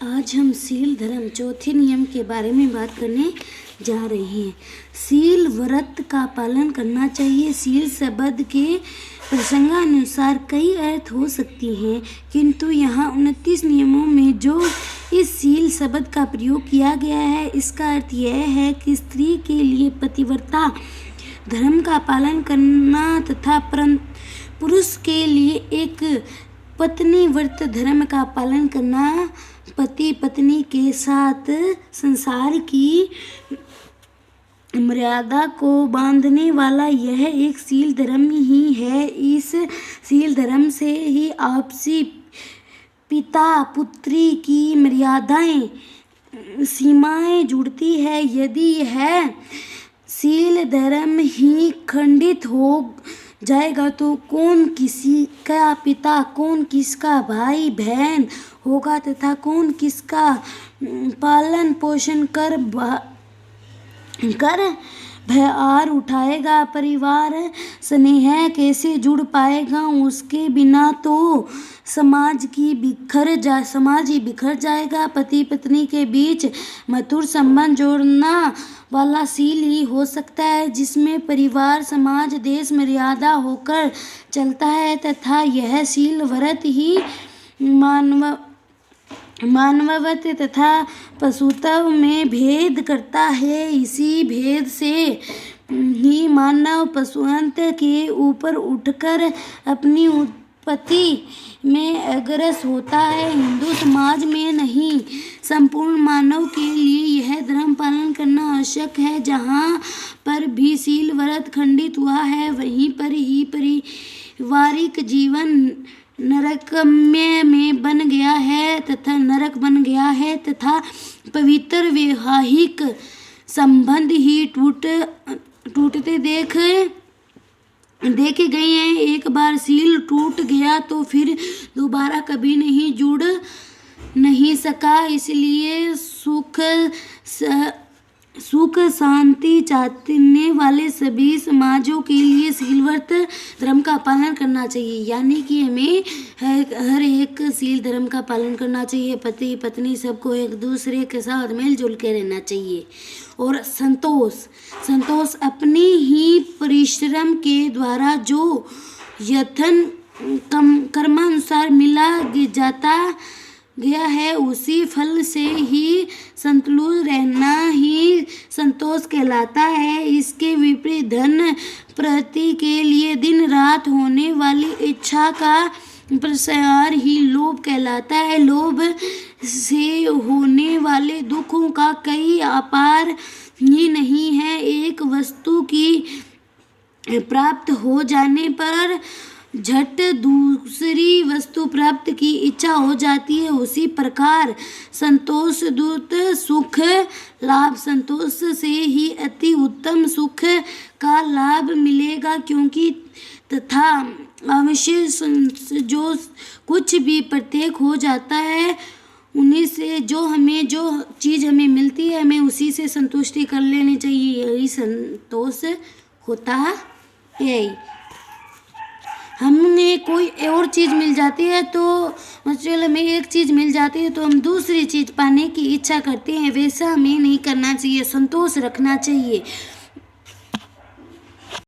आज हम शील धर्म चौथे नियम के बारे में बात करने जा रहे हैं। शील व्रत का पालन करना चाहिए। शील शब्द के प्रसंगानुसार कई अर्थ हो सकती हैं, किंतु यहाँ 29 नियमों में जो इस शील शब्द का प्रयोग किया गया है, इसका अर्थ यह है कि स्त्री के लिए पतिव्रता धर्म का पालन करना तथा पुरुष के लिए एक पत्नी व्रत धर्म का पालन करना। पति पत्नी के साथ संसार की मर्यादा को बांधने वाला यह एक शील धर्म ही है। इस शील धर्म से ही आपसी पिता पुत्री की मर्यादाएं सीमाएं जुड़ती है। यदि यह शील धर्म ही खंडित हो जाएगा तो कौन किसी का पिता, कौन किसका भाई बहन होगा तथा कौन किसका पालन पोषण कर भार उठाएगा। परिवार स्नेह कैसे जुड़ पाएगा? उसके बिना तो समाज ही बिखर जाएगा। पति पत्नी के बीच मधुर संबंध जोड़ना वाला शील ही हो सकता है, जिसमें परिवार समाज देश मर्यादा होकर चलता है, तथा यह शील व्रत ही मानवत्व तथा पशुत्व में भेद करता है। इसी भेद से ही मानव पशुअंत के ऊपर उठकर अपनी उत्पत्ति में अग्रसर होता है। हिंदू समाज में नहीं, संपूर्ण मानव के लिए यह धर्म पालन करना आवश्यक है। जहाँ पर भी शील व्रत खंडित हुआ है, वहीं पर ही पारिवारिक जीवन नरकमय में बन गया है तथा पवित्र वैवाहिक संबंध ही टूटते देखे गए हैं। एक बार शील टूट गया तो फिर दोबारा कभी नहीं जुड़ नहीं सका। इसलिए सुख शांति चाहने वाले सभी समाजों के लिए शील व्रत धर्म का पालन करना चाहिए। यानी कि हमें हर एक शील धर्म का पालन करना चाहिए। पति पत्नी सबको एक दूसरे के साथ मिलजुल के रहना चाहिए। और संतोष अपने ही परिश्रम के द्वारा जो यथन कर्मानुसार मिला जाता गया है, उसी फल से ही संतुष्ट रहना ही संतोष कहलाता है। इसके विपरीत धन प्राप्ति के लिए दिन रात होने वाली इच्छा का प्रसार ही लोभ कहलाता है। लोभ से होने वाले दुखों का कोई अपार ही नहीं है। एक वस्तु की प्राप्त हो जाने पर झट दूसरी वस्तु प्राप्त की इच्छा हो जाती है। उसी प्रकार संतोष दूत सुख लाभ, संतोष से ही अति उत्तम सुख का लाभ मिलेगा, क्योंकि तथा अवश्य जो कुछ भी प्रत्येक हो जाता है, उन्हीं से जो चीज़ हमें मिलती है, हमें उसी से संतुष्टि कर लेनी चाहिए। यही संतोष होता है। यही हमें कोई और चीज़ मिल जाती है तो मतलब हमें एक चीज़ मिल जाती है तो हम दूसरी चीज़ पाने की इच्छा करते हैं। वैसा हमें नहीं करना चाहिए, संतोष रखना चाहिए।